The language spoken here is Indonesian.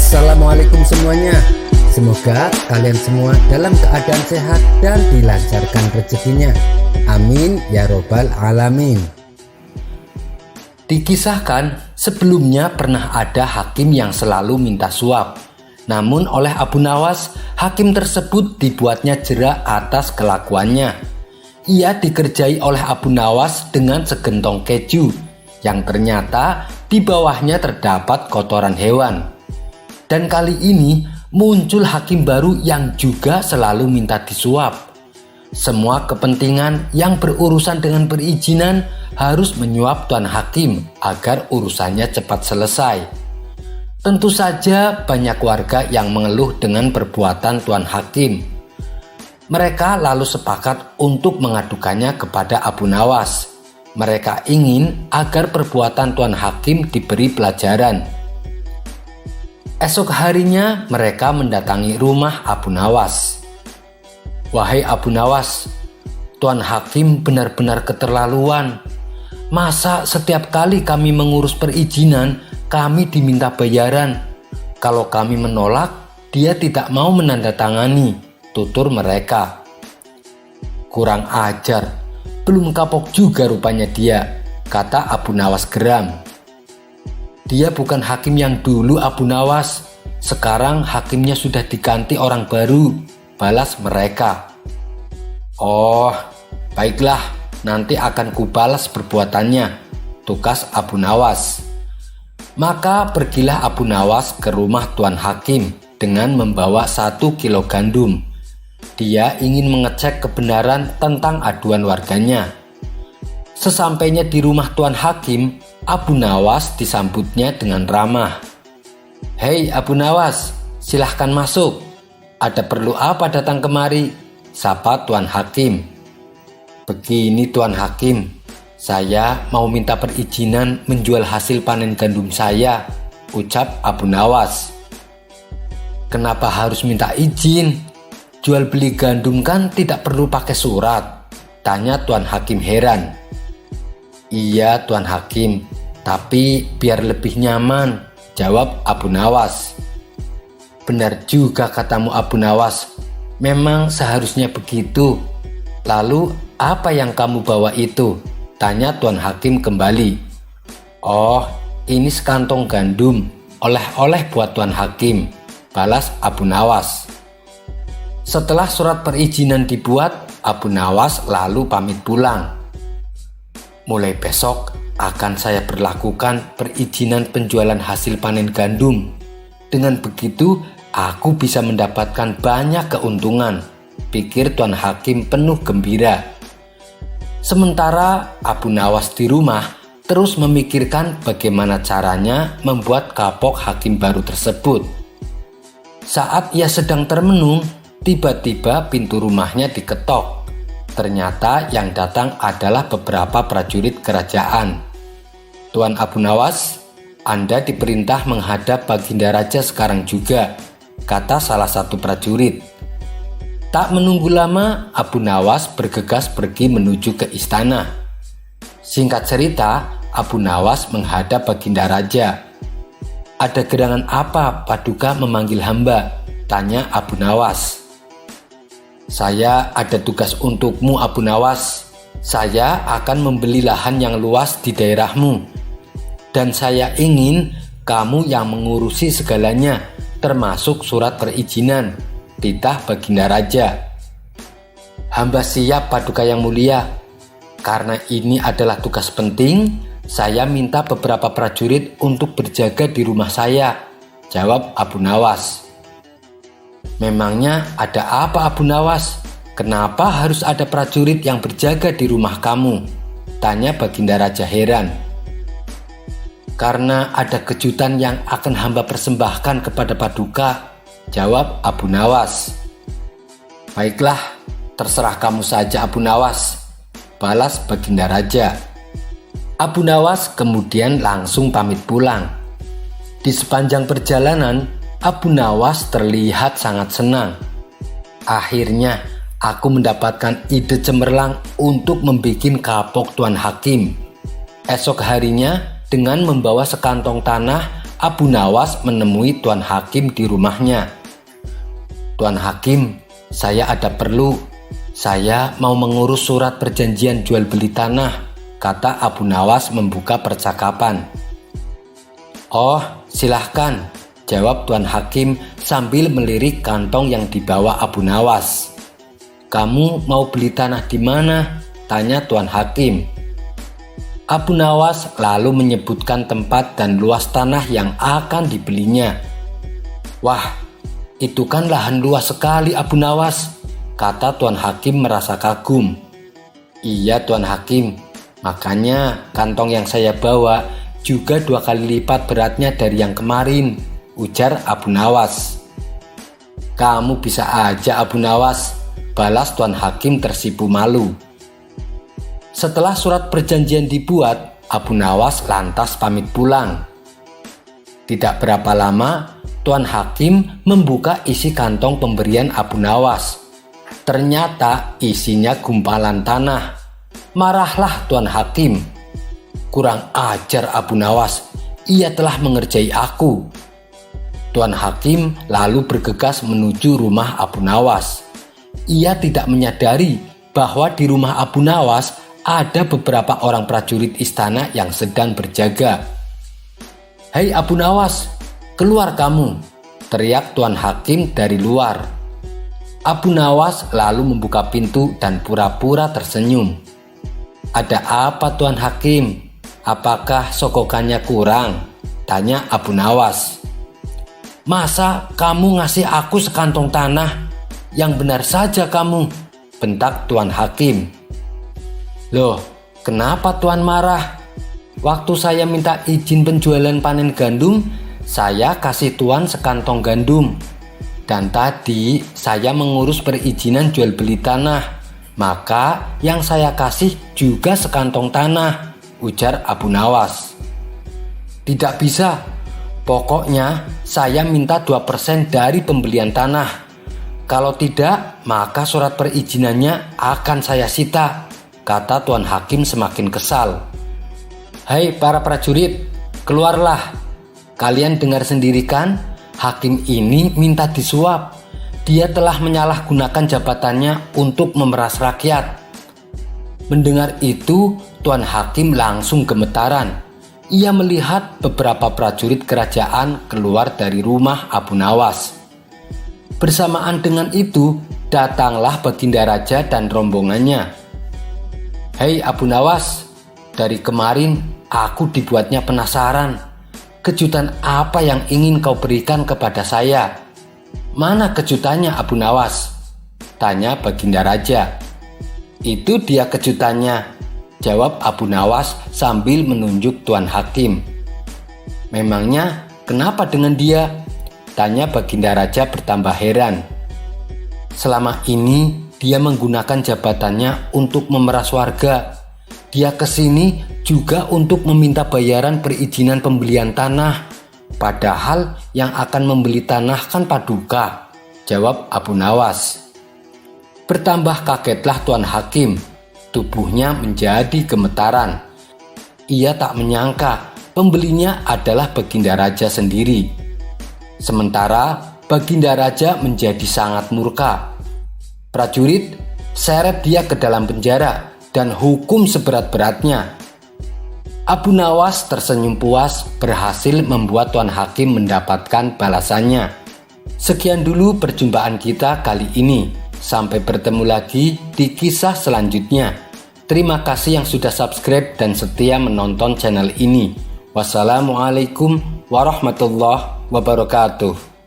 Assalamualaikum semuanya. Semoga kalian semua dalam keadaan sehat dan dilancarkan rezekinya. Amin ya robbal alamin. Dikisahkan sebelumnya pernah ada hakim yang selalu minta suap. Namun oleh Abu Nawas, hakim tersebut dibuatnya jera atas kelakuannya. Ia dikerjai oleh Abu Nawas dengan segentong keju yang ternyata di bawahnya terdapat kotoran hewan. Dan kali ini muncul hakim baru yang juga selalu minta disuap. Semua kepentingan yang berurusan dengan perizinan harus menyuap tuan hakim agar urusannya cepat selesai. Tentu saja banyak warga yang mengeluh dengan perbuatan tuan hakim. Mereka lalu sepakat untuk mengadukannya kepada Abu Nawas. Mereka ingin agar perbuatan tuan hakim diberi pelajaran. Esok harinya mereka mendatangi rumah Abu Nawas. "Wahai Abu Nawas, tuan hakim benar-benar keterlaluan. Masa setiap kali kami mengurus perizinan, kami diminta bayaran. Kalau kami menolak, dia tidak mau menandatangani," tutur mereka. "Kurang ajar, belum kapok juga rupanya dia," kata Abu Nawas geram. "Dia bukan hakim yang dulu Abu Nawas. Sekarang hakimnya sudah diganti orang baru," balas mereka. "Oh, baiklah, nanti akan kubalas perbuatannya," tukas Abu Nawas. Maka pergilah Abu Nawas ke rumah tuan hakim dengan membawa 1 kilo gandum. Dia ingin mengecek kebenaran tentang aduan warganya. Sesampainya di rumah tuan hakim, Abu Nawas disambutnya dengan ramah. "Hei Abu Nawas, silahkan masuk. Ada perlu apa datang kemari?" sapa tuan hakim. "Begini tuan hakim, saya mau minta perizinan menjual hasil panen gandum saya," ucap Abu Nawas. "Kenapa harus minta izin? Jual beli gandum kan tidak perlu pakai surat," tanya tuan hakim heran. "Iya tuan hakim, tapi biar lebih nyaman," jawab Abu Nawas. "Benar juga katamu Abu Nawas, memang seharusnya begitu. Lalu apa yang kamu bawa itu?" tanya tuan hakim kembali. "Oh, ini sekantong gandum, oleh-oleh buat tuan hakim," balas Abu Nawas. Setelah surat perizinan dibuat, Abu Nawas lalu pamit pulang. "Mulai besok akan saya berlakukan perizinan penjualan hasil panen gandum. Dengan begitu aku bisa mendapatkan banyak keuntungan," pikir tuan hakim penuh gembira. Sementara Abu Nawas di rumah terus memikirkan bagaimana caranya membuat kapok hakim baru tersebut. Saat ia sedang termenung, tiba-tiba pintu rumahnya diketok. Ternyata yang datang adalah beberapa prajurit kerajaan. "Tuan Abu Nawas, Anda diperintah menghadap Baginda Raja sekarang juga," kata salah satu prajurit. Tak menunggu lama, Abu Nawas bergegas pergi menuju ke istana. Singkat cerita, Abu Nawas menghadap Baginda Raja. "Ada gerangan apa Paduka memanggil hamba?" tanya Abu Nawas. "Saya ada tugas untukmu Abu Nawas. Saya akan membeli lahan yang luas di daerahmu. Dan saya ingin kamu yang mengurusi segalanya, termasuk surat perizinan," titah Baginda Raja. "Hamba siap Paduka yang mulia. Karena ini adalah tugas penting, saya minta beberapa prajurit untuk berjaga di rumah saya," jawab Abu Nawas. "Memangnya ada apa Abu Nawas? Kenapa harus ada prajurit yang berjaga di rumah kamu?" tanya Baginda Raja heran. "Karena ada kejutan yang akan hamba persembahkan kepada Paduka," jawab Abu Nawas. "Baiklah, terserah kamu saja Abu Nawas," balas Baginda Raja. Abu Nawas kemudian langsung pamit pulang. Di sepanjang perjalanan, Abu Nawas terlihat sangat senang. "Akhirnya aku mendapatkan ide cemerlang untuk membuat kapok tuan hakim." Esok harinya, dengan membawa sekantong tanah, Abu Nawas menemui Tuan Hakim di rumahnya. "Tuan Hakim, saya ada perlu. Saya mau mengurus surat perjanjian jual beli tanah," kata Abu Nawas membuka percakapan. "Oh, silahkan," jawab Tuan Hakim sambil melirik kantong yang dibawa Abu Nawas. "Kamu mau beli tanah di mana?" tanya Tuan Hakim. Abu Nawas lalu menyebutkan tempat dan luas tanah yang akan dibelinya. "Wah, itu kan lahan luas sekali, Abu Nawas," kata Tuan Hakim merasa kagum. "Iya Tuan Hakim, makanya kantong yang saya bawa juga 2 kali lipat beratnya dari yang kemarin," ujar Abu Nawas. "Kamu bisa aja Abu Nawas," balas Tuan Hakim tersipu malu. Setelah surat perjanjian dibuat, Abu Nawas lantas pamit pulang. Tidak berapa lama, Tuan Hakim membuka isi kantong pemberian Abu Nawas. Ternyata isinya gumpalan tanah. Marahlah Tuan Hakim. "Kurang ajar Abu Nawas, ia telah mengerjai aku." Tuan Hakim lalu bergegas menuju rumah Abu Nawas. Ia tidak menyadari bahwa di rumah Abu Nawas ada beberapa orang prajurit istana yang sedang berjaga. "Hei Abu Nawas, keluar kamu!" teriak Tuan Hakim dari luar. Abu Nawas lalu membuka pintu dan pura-pura tersenyum. "Ada apa Tuan Hakim? Apakah sogokannya kurang?" tanya Abu Nawas. "Masa kamu ngasih aku sekantong tanah? Yang benar saja kamu," bentak Tuan Hakim. "Loh, kenapa Tuan marah? Waktu saya minta izin penjualan panen gandum, saya kasih Tuan sekantong gandum. Dan tadi saya mengurus perizinan jual beli tanah, maka yang saya kasih juga sekantong tanah," ujar Abu Nawas. "Tidak bisa, pokoknya saya minta 2% dari pembelian tanah. Kalau tidak, maka surat perizinannya akan saya sita," kata Tuan Hakim semakin kesal. "Hai para prajurit, keluarlah. Kalian dengar sendiri kan, hakim ini minta disuap. Dia telah menyalahgunakan jabatannya untuk memeras rakyat." Mendengar itu, Tuan Hakim langsung gemetaran. Ia melihat beberapa prajurit kerajaan keluar dari rumah Abu Nawas. Bersamaan dengan itu, datanglah Baginda Raja dan rombongannya. "Hei Abu Nawas, dari kemarin aku dibuatnya penasaran. Kejutan apa yang ingin kau berikan kepada saya?" "Mana kejutannya Abu Nawas?" tanya Baginda Raja. "Itu dia kejutannya," jawab Abu Nawas sambil menunjuk Tuan Hakim. "Memangnya kenapa dengan dia?" tanya Baginda Raja bertambah heran. "Selama ini dia menggunakan jabatannya untuk memeras warga. Dia kesini juga untuk meminta bayaran perizinan pembelian tanah. Padahal yang akan membeli tanah kan Paduka," jawab Abu Nawas. Bertambah kagetlah Tuan Hakim. Tubuhnya menjadi gemetaran. Ia tak menyangka pembelinya adalah Baginda Raja sendiri. Sementara Baginda Raja menjadi sangat murka. "Prajurit, seret dia ke dalam penjara dan hukum seberat-beratnya." Abu Nawas tersenyum puas berhasil membuat Tuan Hakim mendapatkan balasannya. Sekian dulu perjumpaan kita kali ini. Sampai bertemu lagi di kisah selanjutnya. Terima kasih yang sudah subscribe dan setia menonton channel ini. Wassalamualaikum warahmatullahi wabarakatuh.